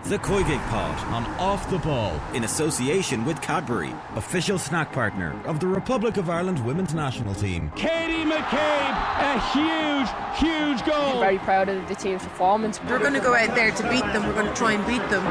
The COYGIG Pod on Off the Ball in association with Cadbury, official snack partner of the Republic of Ireland women's national team. Katie McCabe, a huge goal. I'm very proud of the team's performance. We're going to go out there to beat them. We're going to try and beat them.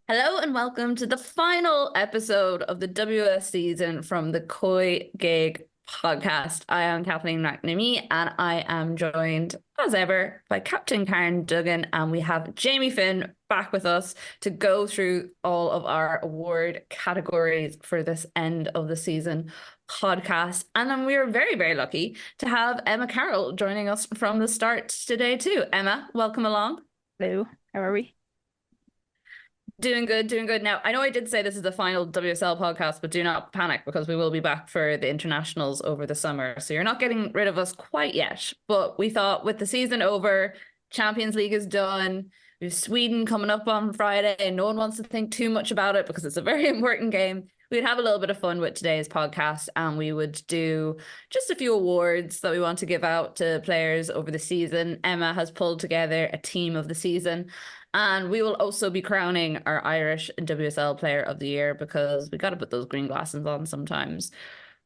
Hello and welcome to the final episode of the WS season from the COYGIG podcast. I am Kathleen McNamee and I am joined as ever by Captain Karen Duggan, and we have Jamie Finn back with us to go through all of our award categories for this end of the season podcast. And then we are very, very lucky to have Emma Carrol joining us from the start today too. Emma, welcome along. Hello, how are we? Doing good. Now, I know I did say this is the final WSL podcast, but do not panic because we will be back for the internationals over the summer. So you're not getting rid of us quite yet. But we thought with the season over, Champions League is done. We have Sweden coming up on Friday and no one wants to think too much about it because it's a very important game. We'd have a little bit of fun with today's podcast and we would do just a few awards that we want to give out to players over the season. Emma has pulled together a team of the season. And we will also be crowning our Irish WSL Player of the Year because we got to put those green glasses on sometimes.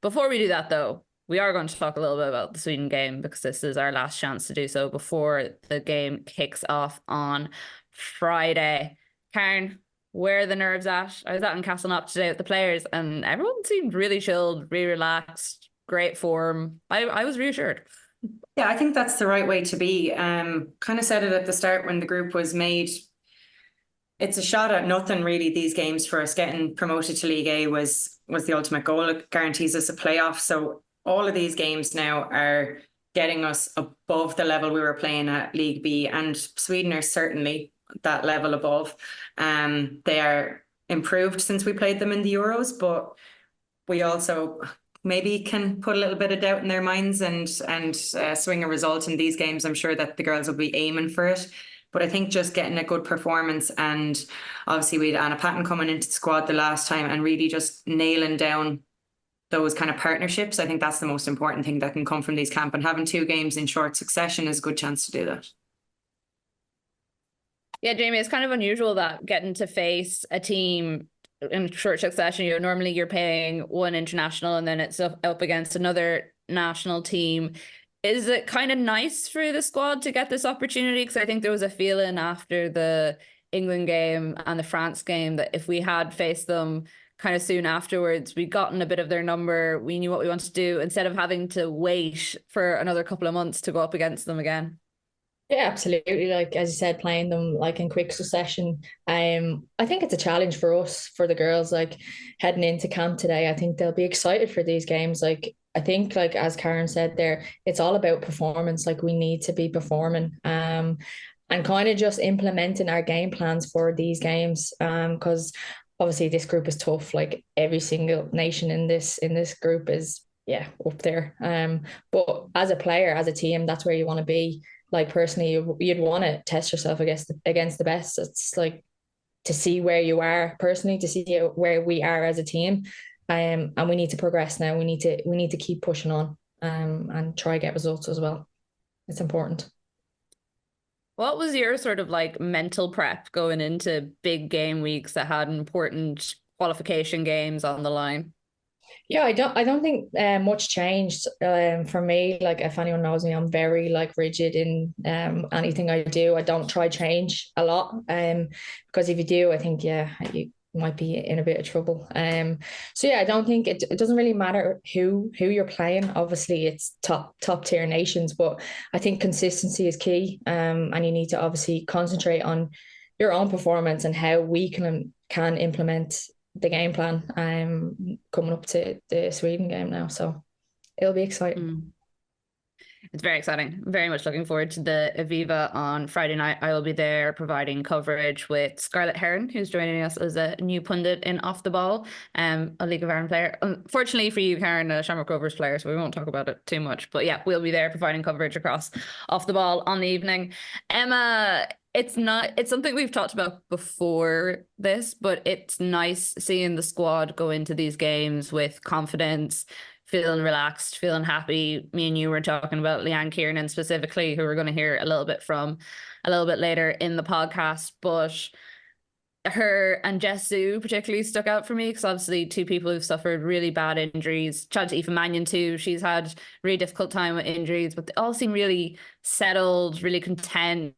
Before we do that, though, we are going to talk a little bit about the Sweden game because this is our last chance to do so before the game kicks off on Friday. Karen, where are the nerves at? I was out in Castleknock today with the players and everyone seemed really chilled, really relaxed, great form. I was reassured. Yeah, I think that's the right way to be. Kind of said it at the start when the group was made. It's a shot at nothing, really, these games for us. Getting promoted to League A was the ultimate goal. It guarantees us a playoff. So all of these games now are getting us above the level we were playing at League B. And Sweden are certainly that level above. They are improved since we played them in the Euros, but we also maybe can put a little bit of doubt in their minds and swing a result in these games. I'm sure that the girls will be aiming for it. But I think just getting a good performance, and obviously we had Anna Patton coming into the squad the last time and really just nailing down those kind of partnerships. I think that's the most important thing that can come from these camp, and having 2 games in short succession is a good chance to do that. Yeah, Jamie, it's kind of unusual that getting to face a team in short succession. Normally you're playing one international and then it's up against another national team. Is it kind of nice for the squad to get this opportunity? Because I think there was a feeling after the England game and the France game that if we had faced them kind of soon afterwards, we'd gotten a bit of their number, we knew what we wanted to do, instead of having to wait for another couple of months to go up against them again. Yeah, absolutely. Like, as you said, playing them like in quick succession. I think it's a challenge for us, for the girls, like heading into camp today. I think they'll be excited for these games. Like, I think, like as Karen said there, it's all about performance. Like, we need to be performing and kind of just implementing our game plans for these games. Because obviously this group is tough. Like, every single nation in this group is up there. But as a player, as a team, that's where you want to be. Like, personally, you'd want to test yourself against the best. It's like to see where you are personally, to see where we are as a team, and we need to progress now. We need to keep pushing on, and try get results as well. It's important. What was your sort of like mental prep going into big game weeks that had important qualification games on the line? Yeah, I don't think much changed for me. Like, if anyone knows me, I'm very like rigid in anything I do. I don't try change a lot because if you do, I think you might be in a bit of trouble. So yeah, I don't think it doesn't really matter who you're playing. Obviously it's top tier nations, but I think consistency is key. And you need to obviously concentrate on your own performance and how we can implement the game plan coming up to the Sweden game now. So it'll be exciting. It's very exciting. Very much looking forward to the Aviva on Friday night. I will be there providing coverage with Scarlett Heron, who's joining us as a new pundit in Off the Ball, a League of Ireland player. Unfortunately for you, Karen, a Shamrock Rovers player, so we won't talk about it too much. But yeah, we'll be there providing coverage across Off the Ball on the evening. Emma, it's something we've talked about before this, but it's nice seeing the squad go into these games with confidence, feeling relaxed, feeling happy. Me and you were talking about Leanne Kiernan specifically, who we're going to hear a little bit from a little bit later in the podcast. But her and Jess Sue particularly stuck out for me because obviously two people who've suffered really bad injuries. Chat to Aoife Mannion too. She's had a really difficult time with injuries, but they all seem really settled, really content.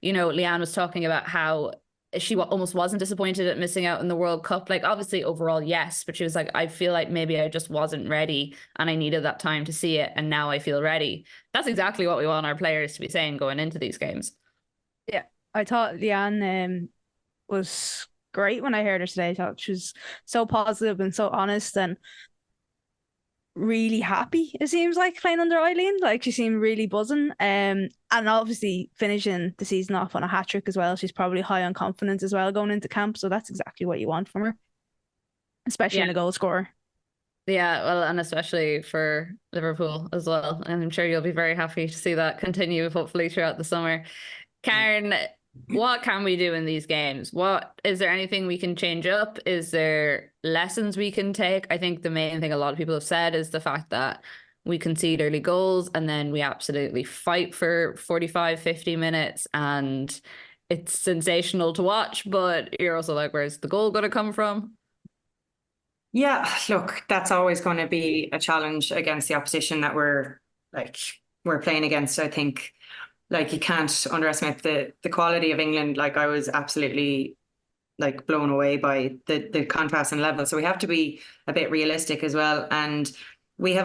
You know, Leanne was talking about how she almost wasn't disappointed at missing out in the World Cup. Like, obviously overall, yes, but she was like, I feel like maybe I just wasn't ready and I needed that time to see it. And now I feel ready. That's exactly what we want our players to be saying going into these games. Yeah, I thought Leanne was great when I heard her today. I thought she was so positive and so honest and really happy, it seems like, playing under Eileen. Like, she seemed really buzzing. And obviously finishing the season off on a hat-trick as well. She's probably high on confidence as well going into camp. So that's exactly what you want from her, especially in a goal scorer. Yeah, well, and especially for Liverpool as well. And I'm sure you'll be very happy to see that continue, hopefully, throughout the summer. Karen, what can we do in these games? Is there anything we can change up? Is there lessons we can take? I think the main thing a lot of people have said is the fact that we concede early goals and then we absolutely fight for 45, 50 minutes and it's sensational to watch, but you're also like, where's the goal going to come from? Yeah, look, that's always going to be a challenge against the opposition that we're playing against. I think, like, you can't underestimate the quality of England. Like, I was absolutely like blown away by the contrast and level. So we have to be a bit realistic as well. And we've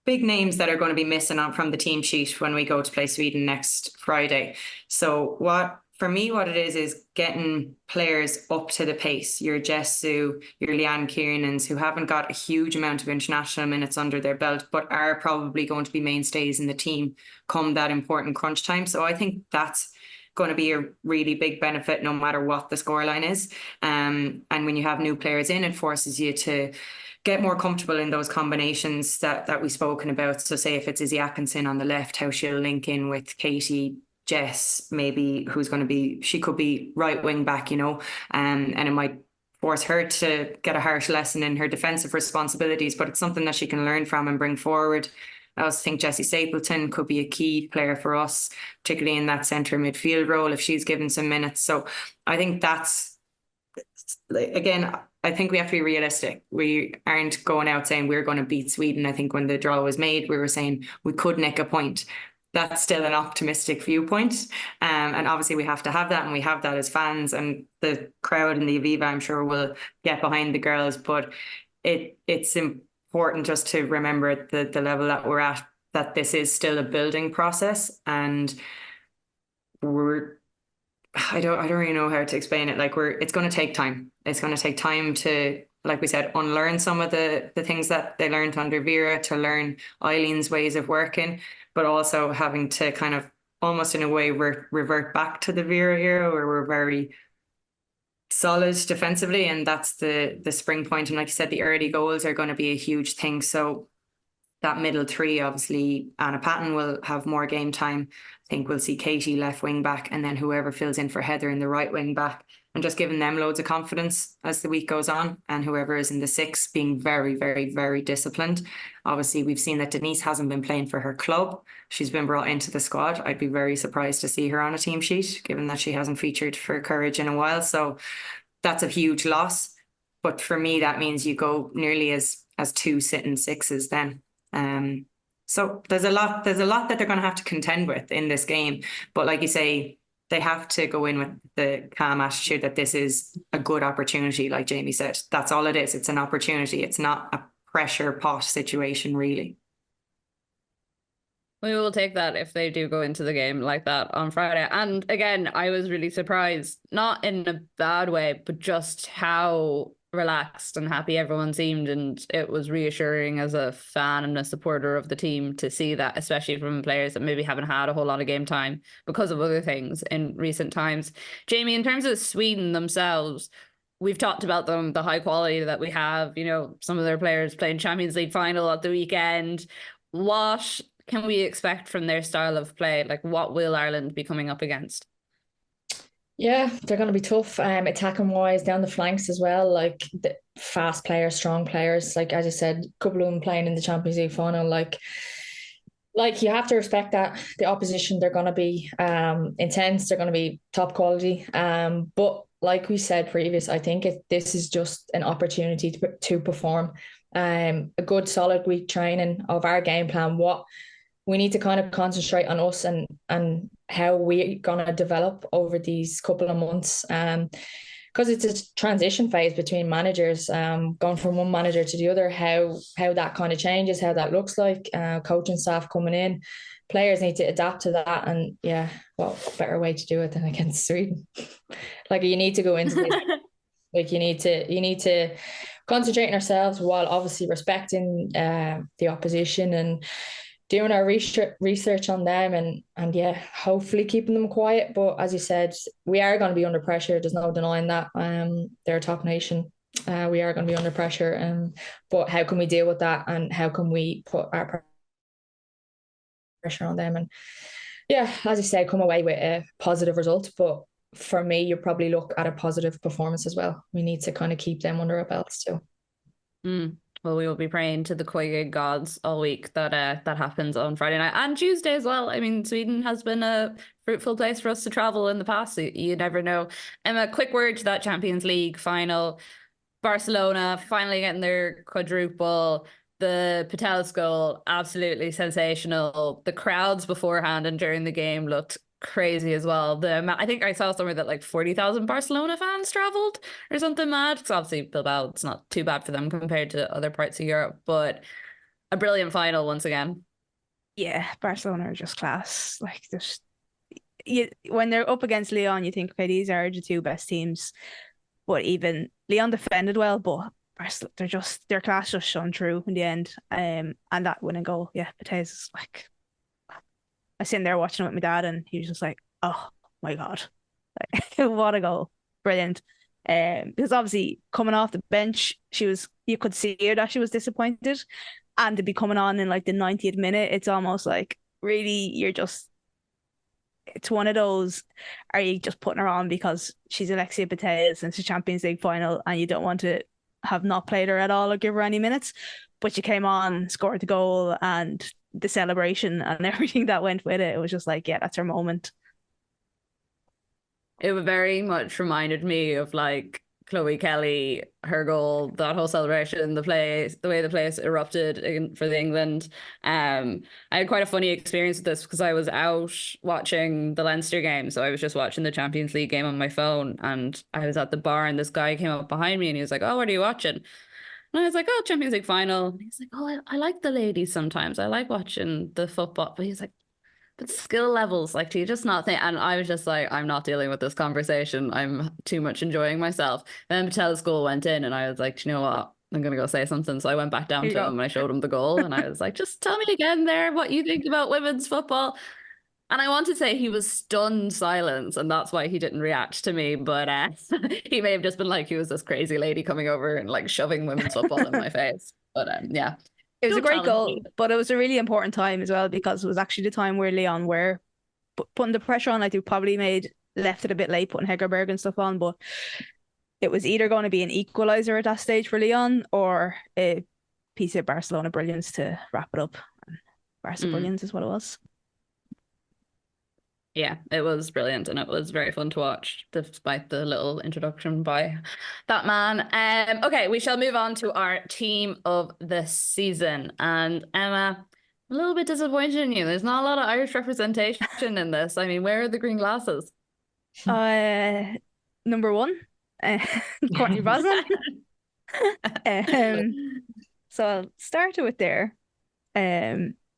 big names that are going to be missing on from the team sheet when we go to play Sweden next Friday. So what it is getting players up to the pace. Your Jess Sue, your Leanne Kiernans, who haven't got a huge amount of international minutes under their belt, but are probably going to be mainstays in the team come that important crunch time. So I think that's going to be a really big benefit no matter what the scoreline is. And when you have new players in, it forces you to get more comfortable in those combinations that we've spoken about. So say if it's Izzy Atkinson on the left, how she'll link in with Katie, Jess, maybe, she could be right wing back, you know, and it might force her to get a harsh lesson in her defensive responsibilities, but it's something that she can learn from and bring forward. I also think Jessie Stapleton could be a key player for us, particularly in that centre midfield role if she's given some minutes. So I think that's, again, I think we have to be realistic. We aren't going out saying we're going to beat Sweden. I think when the draw was made, we were saying we could nick a point. That's still an optimistic viewpoint. And obviously we have to have that, and we have that as fans, and the crowd in the Aviva, I'm sure, will get behind the girls. But it's important just to remember the level that we're at, that this is still a building process, and I don't really know how to explain it. Like, it's going to take time. It's going to take time to, like we said, unlearn some of the things that they learned under Vera, to learn Eileen's ways of working, but also having to kind of almost in a way revert back to the Vera era where we're very solid defensively, and that's the spring point. And like you said, the early goals are going to be a huge thing. So that middle three, obviously Anna Patton will have more game time. I think we'll see Katie left wing back, and then whoever fills in for Heather in the right wing back, and just giving them loads of confidence as the week goes on. And whoever is in the six being very, very, very disciplined. Obviously, we've seen that Denise hasn't been playing for her club. She's been brought into the squad. I'd be very surprised to see her on a team sheet, given that she hasn't featured for Courage in a while. So that's a huge loss. But for me, that means you go nearly as two sitting sixes then. So there's a lot that they're going to have to contend with in this game. But like you say, they have to go in with the calm attitude that this is a good opportunity. Like Jamie said, that's all it is. It's an opportunity. It's not a pressure pot situation, really. We will take that if they do go into the game like that on Friday. And again, I was really surprised, not in a bad way, but just how relaxed and happy everyone seemed. And it was reassuring as a fan and a supporter of the team to see that, especially from players that maybe haven't had a whole lot of game time because of other things in recent times. Jamie, in terms of Sweden themselves, we've talked about them, the high quality that we have, you know, some of their players playing Champions League final at the weekend. What can we expect from their style of play? Like, what will Ireland be coming up against? Yeah, they're going to be tough, attacking wise down the flanks as well. Like fast players, strong players. Like as you said, a couple of them playing in the Champions League final. Like you have to respect that the opposition, they're going to be intense, they're going to be top quality. But like we said previous, I think this is just an opportunity to perform. A good solid week training of our game plan. What we need to kind of concentrate on us and how we're going to develop over these couple of months. Because it's a transition phase between managers, going from one manager to the other, how that kind of changes, how that looks like, coaching staff coming in, players need to adapt to that. And yeah, what better way to do it than against Sweden? Like you need to go into this, like you need to concentrate on ourselves while obviously respecting the opposition and doing our research on them and yeah, hopefully keeping them quiet. But as you said, we are going to be under pressure. There's no denying that. They're a top nation. We are going to be under pressure. But how can we deal with that, and how can we put our pressure on them? And yeah, as you said, come away with a positive result. But for me, you probably look at a positive performance as well. We need to kind of keep them under our belts too. Well, we will be praying to the COYGIG gods all week that that happens on Friday night and Tuesday as well. I mean, Sweden has been a fruitful place for us to travel in the past. So you never know. Emma, quick word to that Champions League final. Barcelona finally getting their quadruple. The Patelis goal, absolutely sensational. The crowds beforehand and during the game looked crazy as well. I think I saw somewhere that like 40,000 Barcelona fans traveled or something mad, because obviously Bilbao, it's not too bad for them compared to other parts of Europe, but a brilliant final once again. Yeah, Barcelona are just class. Like when they're up against Lyon, you think, okay, these are the two best teams, but even Lyon defended well, but their class just shone through in the end. And that winning goal, yeah, Patelis is like, I was sitting there watching it with my dad, and he was just like, "Oh my God, like, what a goal. Brilliant." Because obviously coming off the bench, you could see her that she was disappointed. And to be coming on in like the 90th minute, it's almost like, really, it's one of those, are you just putting her on because she's Alexia Putellas and it's a Champions League final and you don't want to have not played her at all or give her any minutes? But she came on, scored the goal, and the celebration and everything that went with it, it was just like, yeah, that's her moment. It very much reminded me of like Chloe Kelly, her goal, that whole celebration, the way the place erupted for the England. I had quite a funny experience with this because I was out watching the Leinster game, so I was just watching the Champions League game on my phone, and I was at the bar and this guy came up behind me and he was like, "Oh, what are you watching?" And I was like, "Oh, Champions League final." And he's like, "Oh, I like the ladies sometimes. I like watching the football." But he's like, "But skill levels, like, do you just not think?" And I was just like, I'm not dealing with this conversation. I'm too much enjoying myself. Then Patel's goal went in and I was like, "Do you know what? I'm going to go say something." So I went back down to him and I showed him the goal and I was like, "Just tell me again there what you think about women's football." And I want to say he was stunned silence, and that's why he didn't react to me. But he may have just been like, he was this crazy lady coming over and like shoving women's football in my face. But yeah. It was a great goal, but it was a really important time as well, because it was actually the time where Lyon were putting the pressure on. Like, they probably left it a bit late putting Hegerberg and stuff on, but it was either going to be an equaliser at that stage for Lyon or a piece of Barcelona brilliance to wrap it up. Barca brilliance is what it was. Yeah, it was brilliant and it was very fun to watch, despite the little introduction by that man. Okay, we shall move on to our team of the season. And Emma, a little bit disappointed in you. There's not a lot of Irish representation in this. I mean, where are the green glasses? Number one, Courtney Brosnan. So I'll start with there.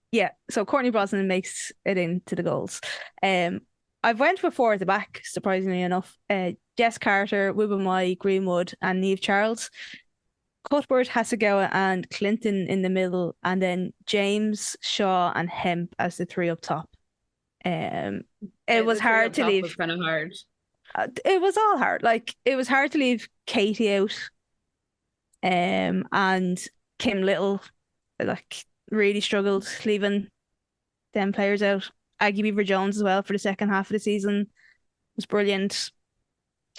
Yeah, so Courtney Brosnan makes it into the goals. I've went with four at the back, surprisingly enough. Jess Carter, Wubamai, Greenwood, and Niamh Charles. Cuthbert, Hasegawa, and Clinton in the middle, and then James, Shaw, and Hemp as the three up top. It was hard to leave. It was kind of hard. It was all hard. Like, it was hard to leave Katie out. And Kim Little, like, really struggled leaving them players out. Aggie Beaver-Jones as well for the second half of the season was brilliant.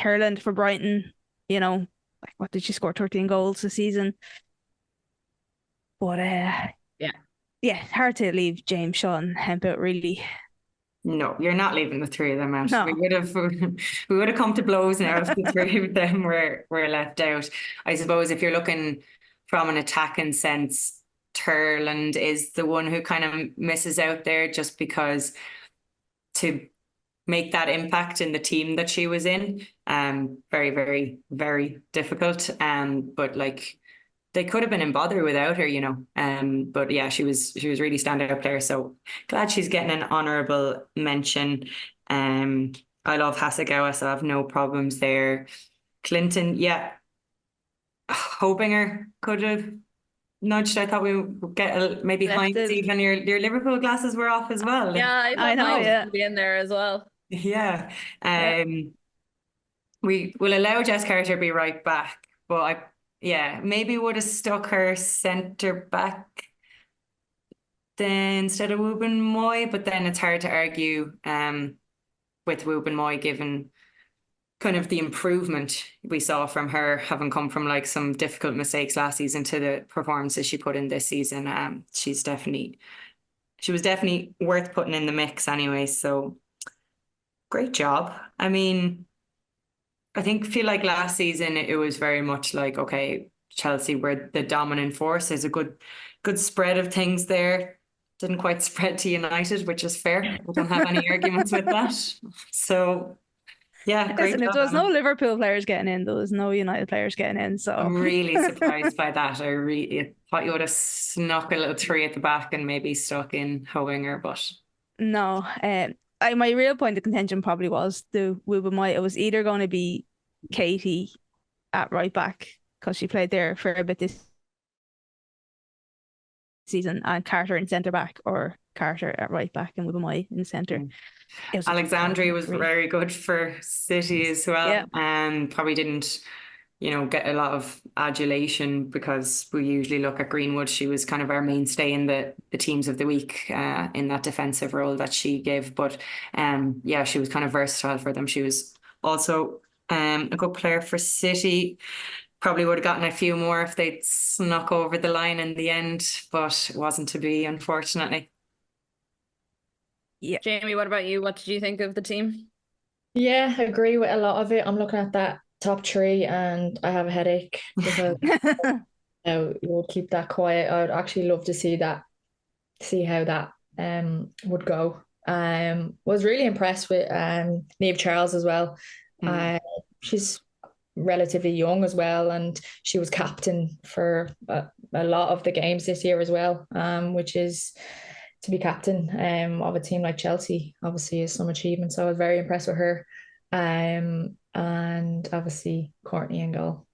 Herland for Brighton, like, what did she score? 13 goals this season. But yeah, hard to leave James, Shawn, Hemp out, really. No, you're not leaving the three of them out. No. We would have come to blows now if the three of them were left out. I suppose if you're looking from an attacking sense, Turland is the one who kind of misses out there, just because to make that impact in the team that she was in, very, very, very difficult. But like, they could have been in bother without her, you know. But yeah, she was really standout player. So glad she's getting an honourable mention. I love Hasegawa, so I have no problems there. Clinton, yeah. Hobinger could have nudged. I thought we would get maybe Heinz, even your Liverpool glasses were off as well. Yeah, I know. Heinz would be in there as well. Yeah. We will allow Jess Carter to be right back, but maybe would have stuck her centre back then instead of Wubben Moy, but then it's hard to argue with Wubben Moy given kind of the improvement we saw from her, having come from like some difficult mistakes last season to the performances she put in this season. She was definitely worth putting in the mix anyway. So great job. I mean, I feel like last season it was very much like, okay, Chelsea were the dominant force. There's a good spread of things there. Didn't quite spread to United, which is fair. I don't have any arguments with that. So yeah, great Listen, job, if there was no Emma. Liverpool players getting in, there was no United players getting in. So I'm really surprised by that. I really thought you would have snuck a little three at the back and maybe stuck in Howinger, but no. My real point of contention probably was the Wubben Moy. It was either going to be Katie at right back, because she played there for a bit this season, and Carter in centre back, or Carter at right back and Wubben Moy in the centre. Alexandria was very good for City as well. Yeah. Probably didn't, get a lot of adulation because we usually look at Greenwood. She was kind of our mainstay in the teams of the week in that defensive role that she gave. But she was kind of versatile for them. She was also a good player for City. Probably would have gotten a few more if they'd snuck over the line in the end, but it wasn't to be, unfortunately. Yeah. Jamie, what about you? What did you think of the team? Yeah, I agree with a lot of it. I'm looking at that top three and I have a headache because you would keep that quiet. I would actually love to see how that would go. Was really impressed with Niamh Charles as well. She's relatively young as well, and she was captain for a lot of the games this year as well, which is to be captain of a team like Chelsea obviously is some achievement. So I was very impressed with her, and obviously Courtney in goal.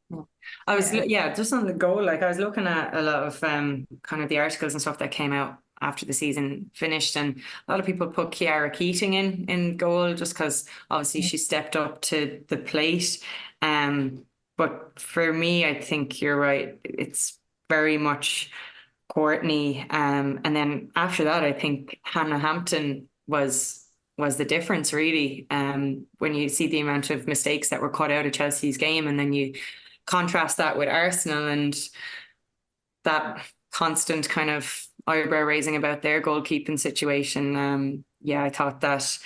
I was just on the goal, like I was looking at a lot of kind of the articles and stuff that came out after the season finished, and a lot of people put Kiara Keating in goal just because obviously she stepped up to the plate. But for me, I think you're right. It's very much Courtney. And then after that, I think Hannah Hampton was the difference really. When you see the amount of mistakes that were cut out of Chelsea's game, and then you contrast that with Arsenal and that constant kind of eyebrow raising about their goalkeeping situation. I thought that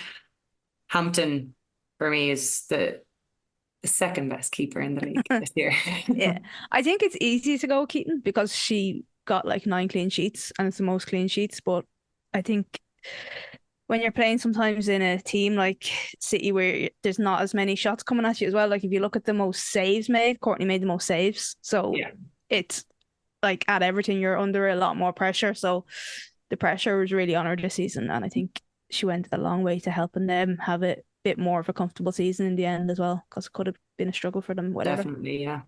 Hampton for me is the second best keeper in the league this year. Yeah, I think it's easy to go Keaton because she got like 9 clean sheets and it's the most clean sheets. But I think when you're playing sometimes in a team like City where there's not as many shots coming at you as well, like if you look at the most saves made, Courtney made the most saves. So it's like at Everton you're under a lot more pressure. So the pressure was really on her this season, and I think she went a long way to helping them have a bit more of a comfortable season in the end as well, because it could have been a struggle for them. Whatever. Definitely, yeah.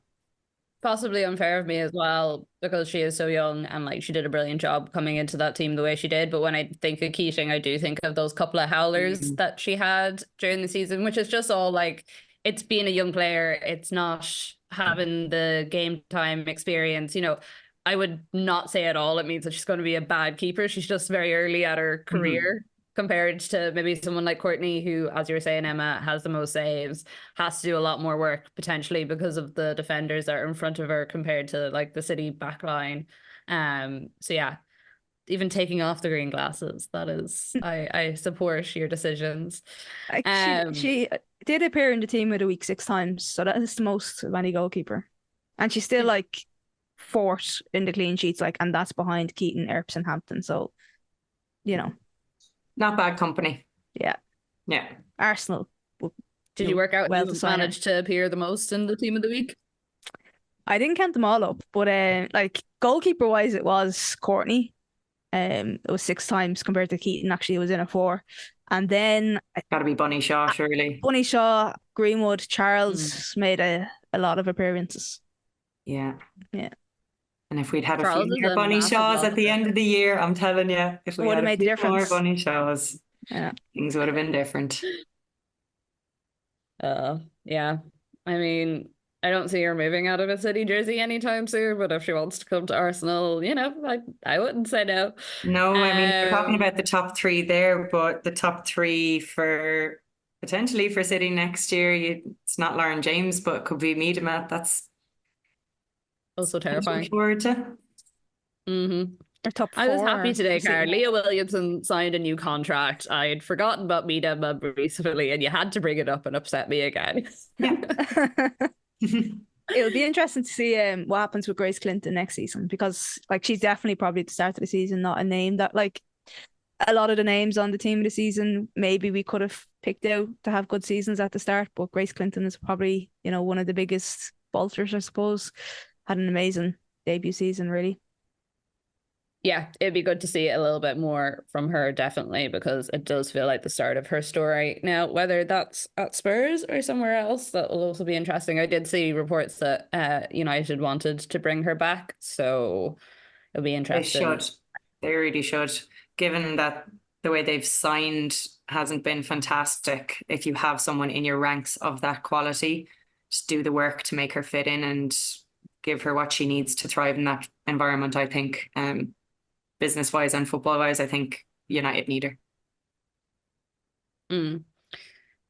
Possibly unfair of me as well because she is so young and like she did a brilliant job coming into that team the way she did. But when I think of Keating, I do think of those couple of howlers that she had during the season, which is just all like, it's being a young player. It's not having the game time experience. I would not say at all it means that she's going to be a bad keeper. She's just very early at her career. compared to maybe someone like Courtney, who, as you were saying, Emma, has the most saves, has to do a lot more work potentially because of the defenders that are in front of her compared to like the City backline. So yeah, even taking off the green glasses, that is, I support your decisions. Like she did appear in the team of the week 6 times, so that is the most of any goalkeeper, and she's still like fourth in the clean sheets, like, and that's behind Keaton, Earps, and Hampton. So, you know, not bad company. Yeah. Arsenal. Did you work out who managed to appear the most in the team of the week? I didn't count them all up, but like goalkeeper wise, it was Courtney. It was 6 times compared to Keaton. Actually, it was in a 4. And then Gotta be Bunny Shaw, surely. Bunny Shaw, Greenwood, Charles made a lot of appearances. Yeah. And if we'd had Charles a few more Bunny Shaws at the end of the year, I'm telling you, if we would had have made the difference. More Bunny Shaws, things would have been different. Yeah. I mean, I don't see her moving out of a City jersey anytime soon, but if she wants to come to Arsenal, you know, I wouldn't say no. No, I mean, we're talking about the top 3 there, but the top 3 for potentially for City next year, it's not Lauren James, but it could be Miedema. That's also terrifying. Forward to. Or top 4. I was happy today, Cara. Leah Williamson signed a new contract. I had forgotten about Miedema recently, and you had to bring it up and upset me again. Yeah. It'll be interesting to see what happens with Grace Clinton next season, because like she's definitely probably at the start of the season not a name that, like, a lot of the names on the team of the season maybe we could have picked out to have good seasons at the start, but Grace Clinton is probably, you know, one of the biggest bolters, I suppose. Had an amazing debut season, really. Yeah, it'd be good to see a little bit more from her, definitely, because it does feel like the start of her story. Now, whether that's at Spurs or somewhere else, that will also be interesting. I did see reports that United wanted to bring her back, so it'll be interesting. They should. They really should. Given that the way they've signed hasn't been fantastic, if you have someone in your ranks of that quality, just do the work to make her fit in and give her what she needs to thrive in that environment, I think. Business-wise and football-wise, I think United need her.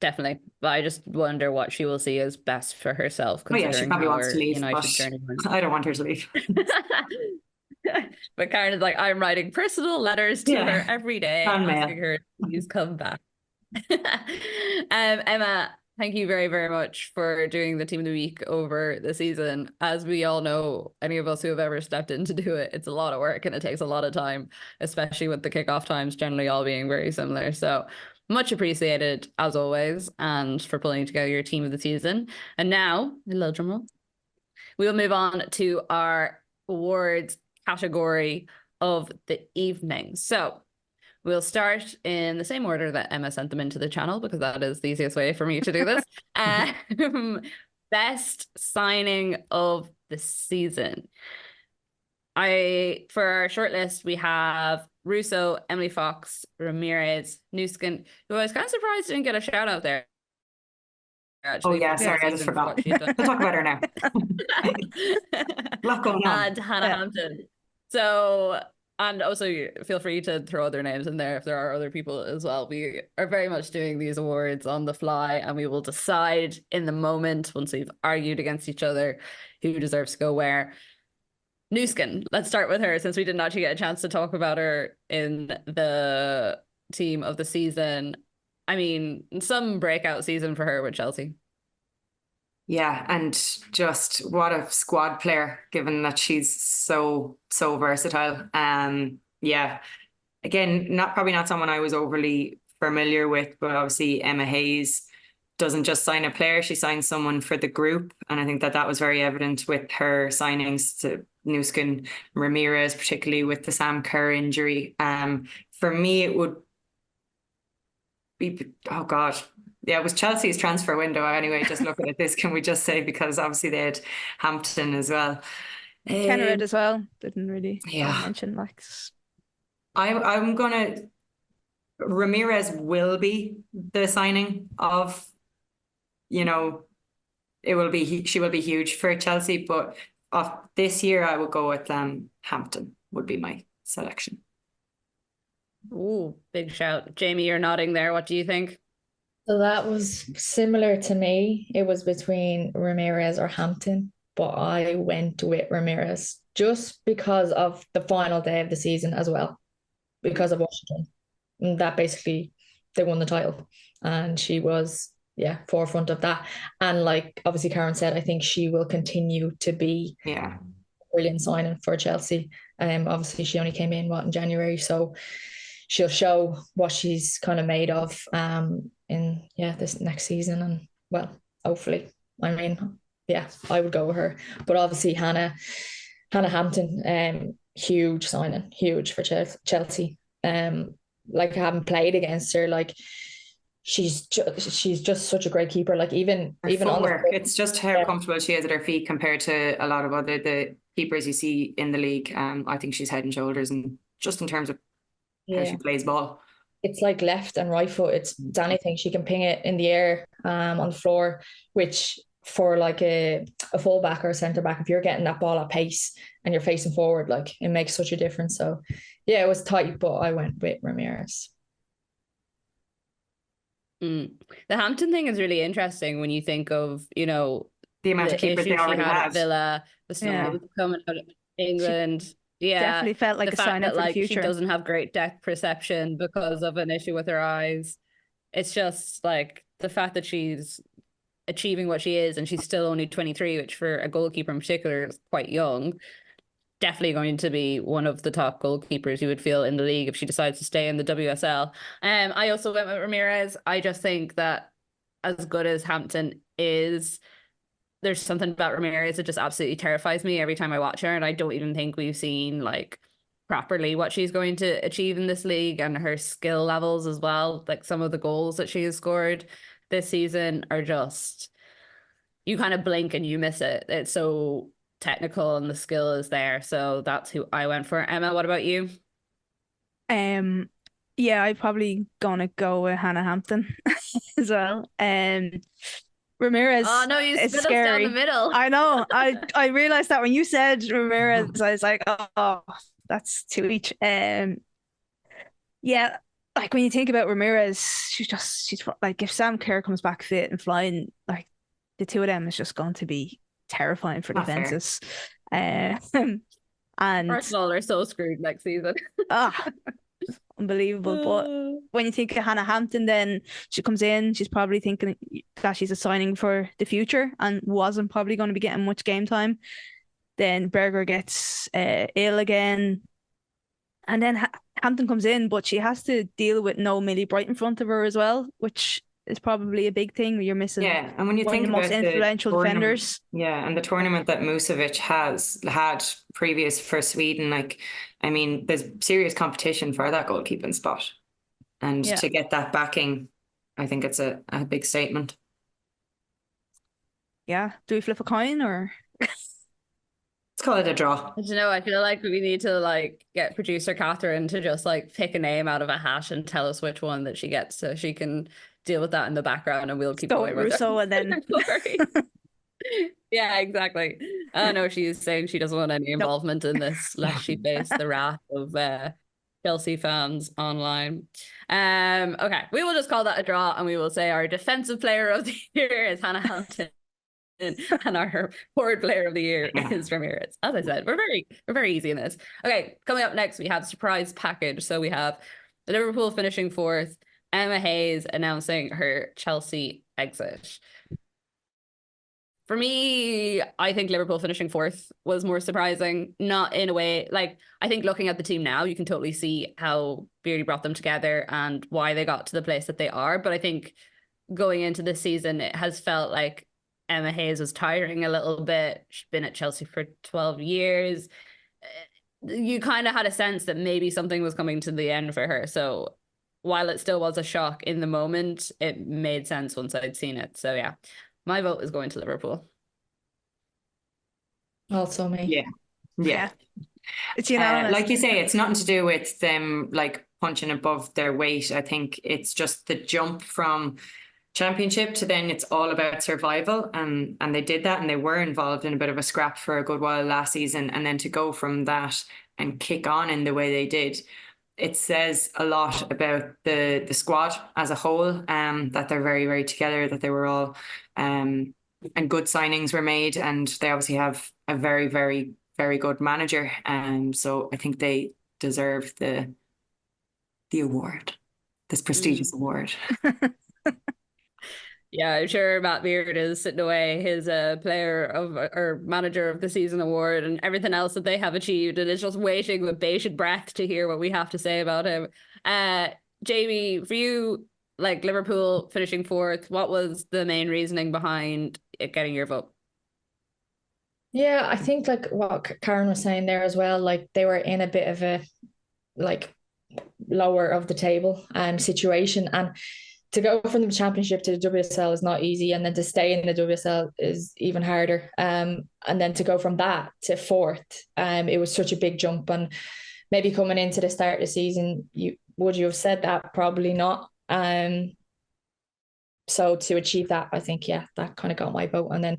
Definitely. But I just wonder what she will see as best for herself. She probably wants to leave, United but I don't want her to leave. But kind of like, I'm writing personal letters to her every day, asking her to please come back. Emma, thank you very, very much for doing the team of the week over the season. As we all know, any of us who have ever stepped in to do it, it's a lot of work and it takes a lot of time, especially with the kickoff times generally all being very similar. So much appreciated as always, and for pulling together your team of the season. And now, a little drum roll, we'll move on to our awards category of the evening. So we'll start in the same order that Emma sent them into the channel, because that is the easiest way for me to do this. Best signing of the season. For our shortlist, we have Russo, Emily Fox, Ramirez, Newskin, who I was kind of surprised didn't get a shout out there. Actually, sorry, I just forgot. We'll talk about her now. Lot going on. And Hannah Hampton. So, and also feel free to throw other names in there if there are other people as well. We are very much doing these awards on the fly, and we will decide in the moment, once we've argued against each other, who deserves to go where. Newskin, let's start with her, since we didn't actually get a chance to talk about her in the team of the season. I mean, some breakout season for her with Chelsea. Yeah, and just what a squad player, given that she's so versatile. Yeah, again, probably not someone I was overly familiar with, but obviously Emma Hayes doesn't just sign a player, she signs someone for the group, and I think that was very evident with her signings to Newskin, Ramirez, particularly with the Sam Kerr injury. For me, it would be, oh God, yeah, it was Chelsea's transfer window anyway. Just looking at this, can we just say, because obviously they had Hampton as well. Kennered as well. Didn't really mention like. I'm gonna. Ramirez will be the signing of. You know, she will be huge for Chelsea, but this year I would go with Hampton would be my selection. Ooh, big shout. Jamie, you're nodding there. What do you think? So that was similar to me. It was between Ramirez or Hampton, but I went with Ramirez just because of the final day of the season as well, because of Washington. And that basically they won the title, and she was forefront of that. And like obviously Karen said, I think she will continue to be Yeah. brilliant signing for Chelsea. Obviously she only came in January, so she'll show what she's kind of made of in this next season, and well, hopefully. I mean, yeah, I would go with her. But obviously Hannah Hampton, huge signing, huge for Chelsea. Like I haven't played against her, like she's just such a great keeper. Like even Her on the footwork, it's just how comfortable she is at her feet compared to a lot of the keepers you see in the league. I think she's head and shoulders, and just in terms of how she plays ball. It's like left and right foot. It's anything. She can ping it in the air, on the floor, which for like a fullback or a centre back, if you're getting that ball at pace and you're facing forward, like it makes such a difference. So yeah, it was tight, but I went with Ramirez. The Hampton thing is really interesting when you think of, the amount of keepers they already had have. at Villa, the stuff coming out of England. Definitely felt like the a fact sign that up for the like future. she doesn't have great depth perception because of an issue with her eyes. It's just like the fact that she's achieving what she is, and she's still only 23, which for a goalkeeper in particular is quite young. Definitely going to be one of the top goalkeepers you would feel in the league if she decides to stay in the WSL. I also went with Ramirez. I just think that as good as Hampton is, there's something about Ramirez that just absolutely terrifies me every time I watch her, and I don't even think we've seen like properly what she's going to achieve in this league, and her skill levels as well. Like some of the goals that she has scored this season are just, you kind of blink and you miss it. It's so technical and the skill is there. So that's who I went for. Emma, what about you? Yeah, I'm probably gonna go with Hannah Hampton as well. Ramirez. Oh no, you split us down the middle. I know. I realized that when you said Ramirez, I was like, oh, that's two each. Yeah, like when you think about Ramirez, she's like, if Sam Kerr comes back fit and flying, like the two of them is just going to be terrifying for defenses. And Arsenal are so screwed next season. Unbelievable. But when you think of Hannah Hampton, then she comes in, she's probably thinking that she's a signing for the future and wasn't probably going to be getting much game time. Then Berger gets ill again, and then Hampton comes in, but she has to deal with no Millie Bright in front of her as well, which is probably a big thing. You're missing and when you one think of the most about influential defenders. And the tournament that Musovic has had previous for Sweden, like, I mean, there's serious competition for that goalkeeping spot. And to get that backing, I think it's a big statement. Yeah. Do we flip a coin or? Let's call it a draw. I don't know. I feel like we need to like get producer Catherine to just like pick a name out of a hat and tell us which one that she gets, so she can deal with that in the background, and we'll keep going with Russo and then. Yeah, exactly. I know she's saying she doesn't want any involvement in this, lest she face the wrath of Chelsea fans online. Okay, we will just call that a draw, and we will say our defensive player of the year is Hannah Hampton, and our forward player of the year is Ramirez. As I said, we're very easy in this. Okay, coming up next, we have surprise package. So we have Liverpool finishing fourth, Emma Hayes announcing her Chelsea exit. For me, I think Liverpool finishing fourth was more surprising. Not in a way, like, I think looking at the team now, you can totally see how Beardy brought them together and why they got to the place that they are. But I think going into this season, it has felt like Emma Hayes was tiring a little bit. She's been at Chelsea for 12 years. You kind of had a sense that maybe something was coming to the end for her. So while it still was a shock in the moment, it made sense once I'd seen it. So yeah, my vote is going to Liverpool. Also me. Yeah. It's unanimous. Like you say, it's nothing to do with them like punching above their weight. I think it's just the jump from Championship to then it's all about survival, and they did that, and they were involved in a bit of a scrap for a good while last season, and then to go from that and kick on in the way they did, it says a lot about the squad as a whole, that they're very, very together, that they were all, and good signings were made, and they obviously have a very, very, very good manager. So I think they deserve the award, this prestigious award. Yeah, I'm sure Matt Beard is sitting away his player of or manager of the season award and everything else that they have achieved, and is just waiting with bated breath to hear what we have to say about him. Jamie, for you, like Liverpool finishing fourth, what was the main reasoning behind it getting your vote? Yeah, I think like what Karen was saying there as well, like they were in a bit of a like lower of the table situation, and to go from the championship to the WSL is not easy, and then to stay in the WSL is even harder. And then to go from that to fourth, it was such a big jump. And maybe coming into the start of the season, would you have said that? Probably not. So to achieve that, I think, yeah, that kind of got my vote. And then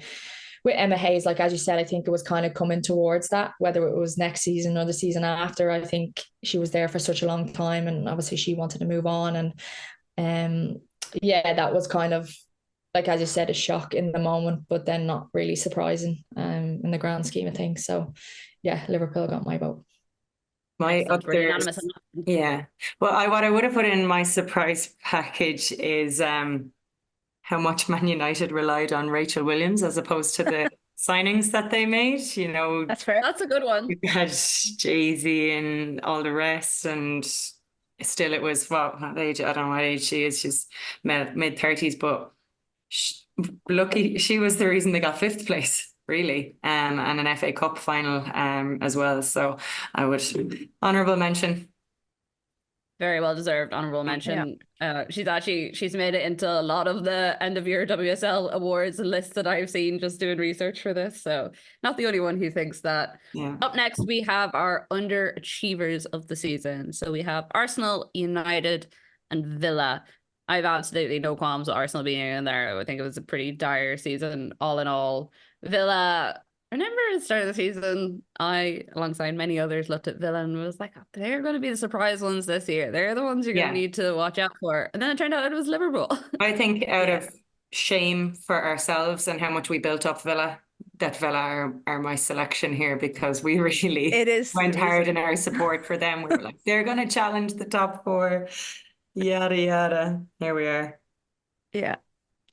with Emma Hayes, like as you said, I think it was kind of coming towards that, whether it was next season or the season after. I think she was there for such a long time, and obviously she wanted to move on. And yeah, that was kind of, like as you said, a shock in the moment, but then not really surprising in the grand scheme of things. So yeah, Liverpool got my vote. My Sounds pretty others, unanimous. yeah. Well, what I would have put in my surprise package is how much Man United relied on Rachel Williams as opposed to the signings that they made. You know, That's fair. That's a good one. you had Jay-Z and all the rest, and still it was what age? I don't know what age she is. She's mid-30s, but lucky she was the reason they got fifth place, really, and an FA Cup final as well. So I would honourable mention. Very well deserved honorable mention. She's made it into a lot of the end of year WSL awards lists that I've seen just doing research for this. So not the only one who thinks that. Yeah. Up next, we have our underachievers of the season. So we have Arsenal, United, and Villa. I have absolutely no qualms with Arsenal being in there. I think it was a pretty dire season all in all. Villa, I remember at the start of the season, I, alongside many others, looked at Villa and was like, they're going to be the surprise ones this year. They're the ones you're going to need to watch out for. And then it turned out it was Liverpool. I think out of shame for ourselves and how much we built up Villa, that Villa are my selection here, because we really went hard in our support for them. We were like, they're going to challenge the top four, yada, yada. Here we are. Yeah,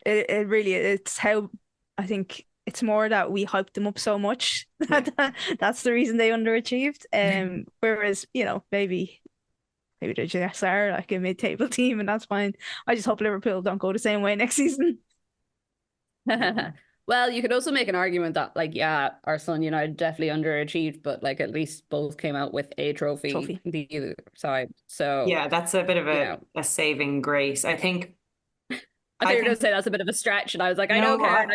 it really, it's how I think it's more that we hyped them up so much that's the reason they underachieved. Whereas, you know, maybe they just are like a mid-table team, and that's fine. I just hope Liverpool don't go the same way next season. Well, you could also make an argument that, like, yeah, Arsenal and United definitely underachieved, but like at least both came out with a trophy. The other side. So yeah, that's a bit of a saving grace. I think I thought you were going to say that's a bit of a stretch, and I was like, I know, Karen.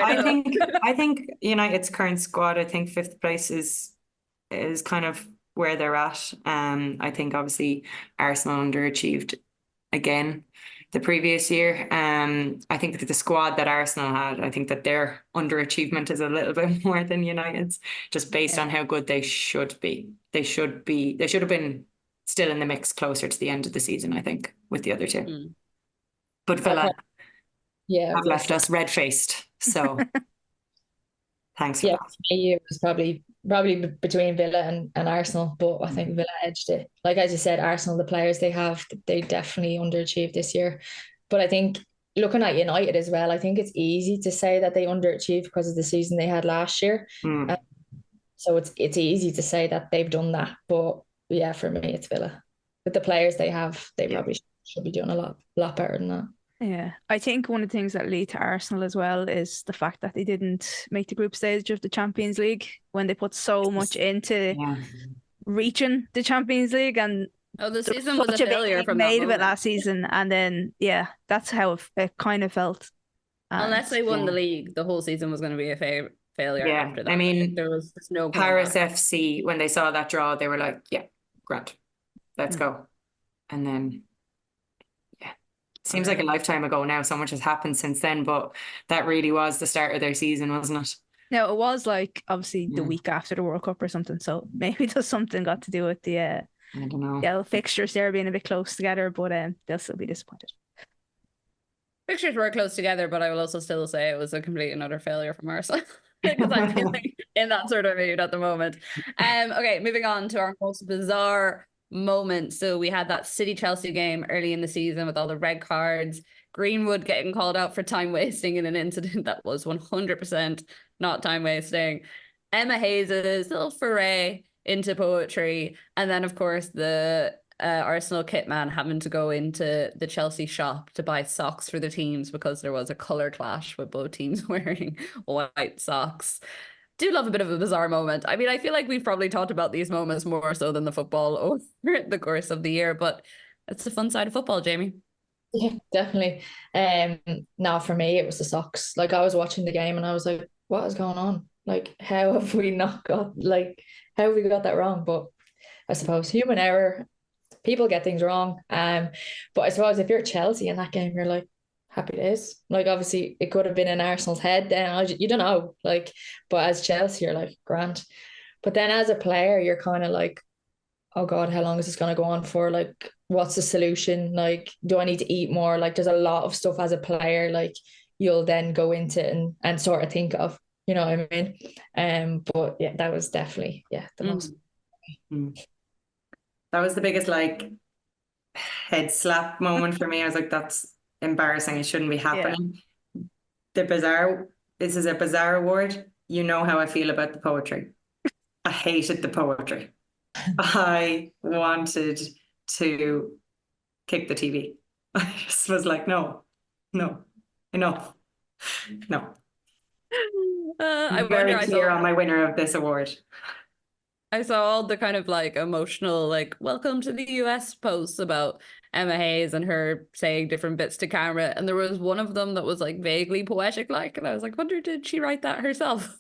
I think United's current squad, I think fifth place is kind of where they're at. I think obviously Arsenal underachieved again the previous year. I think that the squad that Arsenal had, I think that their underachievement is a little bit more than United's, just based on how good they should be. They should have been still in the mix closer to the end of the season, I think, with the other two. But Villa have left us red-faced. So thanks for that. For me, it was probably between Villa and Arsenal, but I think Villa edged it. Like as you said, Arsenal, the players they have, they definitely underachieved this year. But I think looking at United as well, I think it's easy to say that they underachieved because of the season they had last year. So it's easy to say that they've done that. But yeah, for me, it's Villa. With the players they have, they probably should be doing a lot better than that. Yeah, I think one of the things that lead to Arsenal as well is the fact that they didn't make the group stage of the Champions League when they put so much into reaching the Champions League, and the season was a failure from that made of it last season, and then that's how it kind of felt. Unless they won the league, the whole season was going to be a failure after that. I mean, there was just no Paris FC, when they saw that draw, they were like, yeah, grand, let's go. And then seems like a lifetime ago now. So much has happened since then, but that really was the start of their season, wasn't it? No, it was like obviously the week after the World Cup or something. So maybe there's something got to do with the I don't know. Yeah, fixtures there being a bit close together, but they'll still be disappointed. Pictures were close together, but I will also still say it was a complete and utter failure from our side because I'm feeling in that sort of mood at the moment. Okay, moving on to our most bizarre moment. So we had that City Chelsea game early in the season with all the red cards. Greenwood getting called out for time wasting in an incident that was 100% not time wasting. Emma Hayes' little foray into poetry, and then of course the Arsenal kit man having to go into the Chelsea shop to buy socks for the teams because there was a colour clash with both teams wearing white socks. Do love a bit of a bizarre moment. I mean, I feel like we've probably talked about these moments more so than the football over the course of the year, but it's the fun side of football, Jamie. Yeah, definitely. Now for me, it was the socks. Like I was watching the game and I was like, what is going on? Like, how have we not got, like, how have we got that wrong? But I suppose human error, people get things wrong. But I suppose if you're Chelsea in that game, you're like, happy days. Like obviously it could have been in Arsenal's head then. You don't know. Like, but as Chelsea, you're like, grand. But then as a player, you're kind of like, oh God, how long is this gonna go on for? Like, what's the solution? Like, do I need to eat more? Like there's a lot of stuff as a player, like you'll then go into and sort of think of, you know what I mean? But yeah, that was definitely, yeah, the most. That was the biggest like head slap moment for me. I was like, that's embarrassing. It shouldn't be happening. This is a bizarre award. You know how I feel about the poetry. I hated the poetry. I wanted to kick the TV. I just was like, no, enough. No. I'm very clear on my winner of this award. I saw all the kind of like emotional, like, welcome to the US posts about Emma Hayes and her saying different bits to camera. And there was one of them that was like vaguely poetic like. And I was like, wonder did she write that herself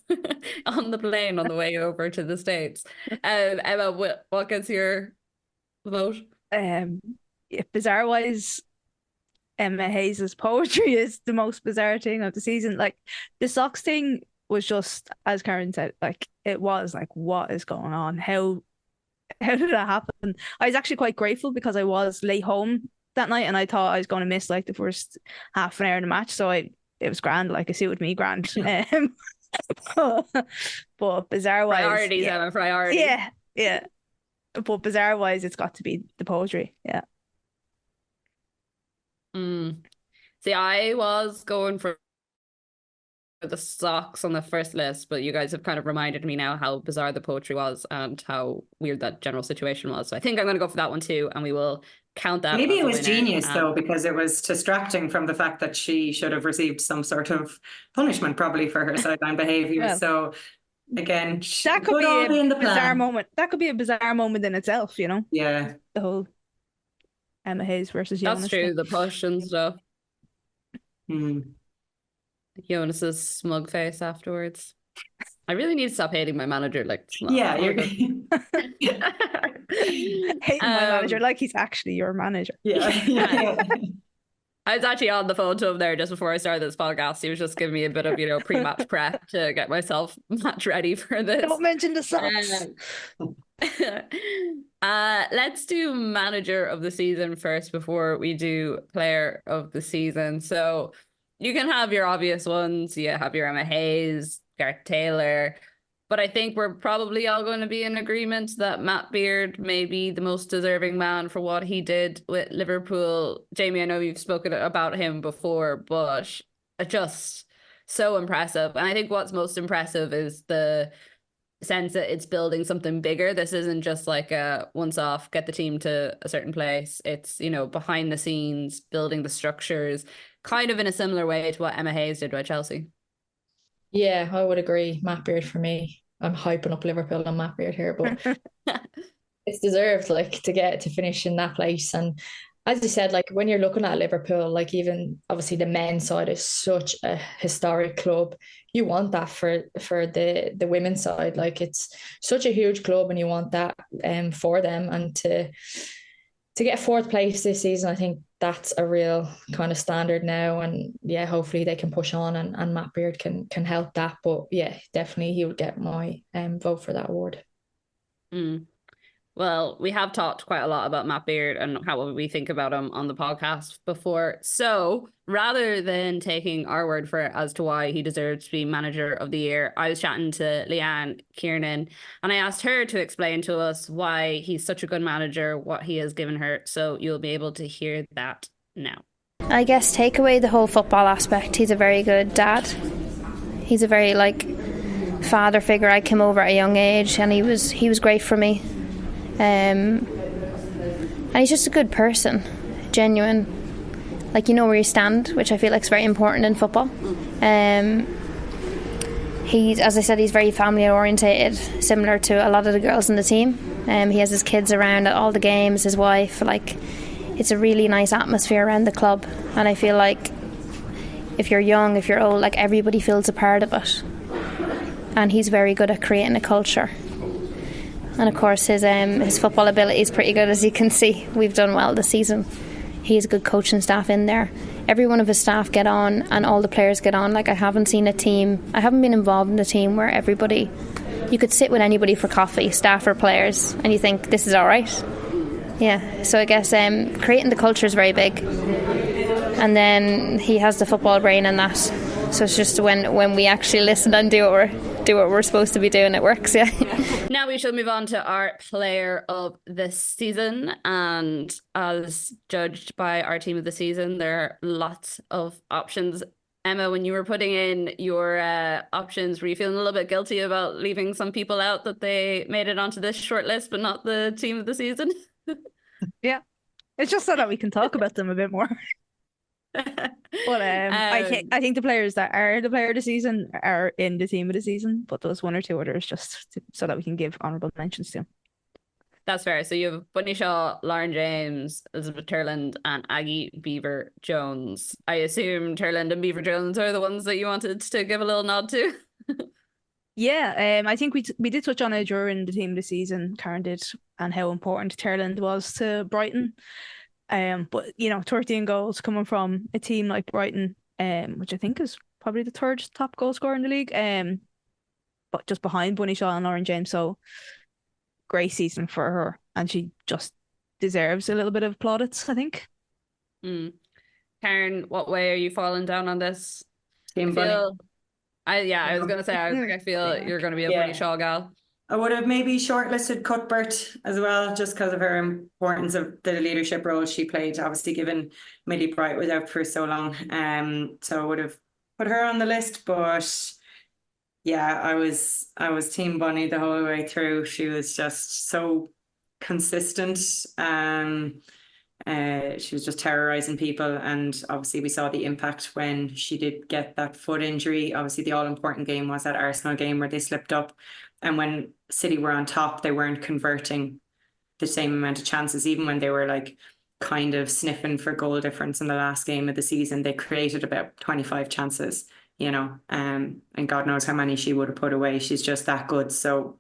on the plane on the way over to the States? Emma, what gets your vote? Bizarre wise, Emma Hayes' poetry is the most bizarre thing of the season. Like the socks thing was just, as Karen said, like it was like, what is going on? How did that happen? I was actually quite grateful because I was late home that night and I thought I was going to miss like the first half an hour of the match, so it was grand. Like it suited me grand. But bizarre wise, priorities, yeah. Emma, priorities. Yeah. But bizarre wise, it's got to be the poetry. Yeah. See, I was going for the socks on the first list, but you guys have kind of reminded me now how bizarre the poetry was and how weird that general situation was. So I think I'm going to go for that one too, and we will count that. Maybe it was genius though, because it was distracting from the fact that she should have received some sort of punishment probably for her sideline behaviour. Well, so again, that could be a bizarre moment. That could be a bizarre moment in itself, you know? Yeah. The whole Emma Hayes versus Jonas. That's true, the push and stuff. Jonas's smug face afterwards. I really need to stop hating my manager. Like, yeah, you're hating my manager like he's actually your manager. Yeah. I was actually on the phone to him there just before I started this podcast. He was just giving me a bit of, pre-match prep to get myself match ready for this. Don't mention the socks. Let's do manager of the season first before we do player of the season. So you can have your obvious ones. You have your Emma Hayes, Gareth Taylor, but I think we're probably all going to be in agreement that Matt Beard may be the most deserving man for what he did with Liverpool. Jamie, I know you've spoken about him before, but just so impressive. And I think what's most impressive is the sense that it's building something bigger. This isn't just like a once off, get the team to a certain place. It's, behind the scenes, building the structures, kind of in a similar way to what Emma Hayes did with Chelsea. Yeah, I would agree. Matt Beard for me. I'm hyping up Liverpool on Matt Beard here, but it's deserved, like, to finish in that place. And as you said, like when you're looking at Liverpool, like even obviously the men's side is such a historic club. You want that for the women's side. Like it's such a huge club and you want that for them. And to get fourth place this season, I think that's a real kind of standard now. And yeah, hopefully they can push on and Matt Beard can help that. But yeah, definitely he would get my vote for that award. Well, we have talked quite a lot about Matt Beard and how we think about him on the podcast before. So rather than taking our word for it as to why he deserves to be Manager of the Year, I was chatting to Leanne Kiernan and I asked her to explain to us why he's such a good manager, what he has given her. So you'll be able to hear that now. I guess take away the whole football aspect. He's a very good dad. He's a very father figure. I came over at a young age and he was great for me. And he's just a good person, genuine. You know where you stand, which I feel like is very important in football. He's, as I said, he's very family orientated, similar to a lot of the girls in the team. He has his kids around at all the games, his wife. It's a really nice atmosphere around the club, and I feel like if you're young, if you're old, everybody feels a part of it. And he's very good at creating a culture. And of course his football ability is pretty good, as you can see. We've done well this season. He has a good coaching staff in there. Every one of his staff get on and all the players get on. I haven't been involved in a team where you could sit with anybody for coffee, staff or players, and you think this is alright. Yeah, so I guess creating the culture is very big. And then he has the football brain and that. So it's just when we actually listen and do what we're supposed to be doing, it works, yeah. Now we shall move on to our player of the season. And as judged by our team of the season, there are lots of options. Emma, when you were putting in your options, were you feeling a little bit guilty about leaving some people out that they made it onto this short list, but not the team of the season? Yeah. It's just so that we can talk about them a bit more. But I think the players that are the player of the season are in the team of the season, but those one or two others so that we can give honourable mentions to. That's fair. So you have Bunny Shaw, Lauren James, Elizabeth Turland, and Aggie Beaver Jones. I assume Turland and Beaver Jones are the ones that you wanted to give a little nod to. Yeah, I think we did touch on it during the team of the season, Karen did, and how important Turland was to Brighton. But 13 goals coming from a team like Brighton, which I think is probably the third top goal scorer in the league, but just behind Bunny Shaw and Lauren James. So great season for her, and she just deserves a little bit of plaudits, I think. Karen, what way are you falling down on this? Team Bunny. I was gonna say, I feel you're gonna be a Bunny Shaw gal. I would have maybe shortlisted Cuthbert as well, just because of her importance of the leadership role she played, obviously given Millie Bright was out for so long. So I would have put her on the list, but yeah, I was Team Bunny the whole way through. She was just so consistent. She was just terrorizing people, and obviously we saw the impact when she did get that foot injury. Obviously the all-important game was that Arsenal game where they slipped up, and when City were on top, they weren't converting the same amount of chances. Even when they were kind of sniffing for goal difference in the last game of the season, they created about 25 chances, and God knows how many she would have put away. She's just that good. So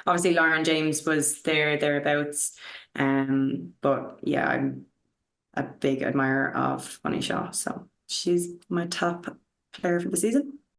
obviously Lauren James was thereabouts. But yeah, I'm a big admirer of Bunny Shaw, so she's my top player for the season.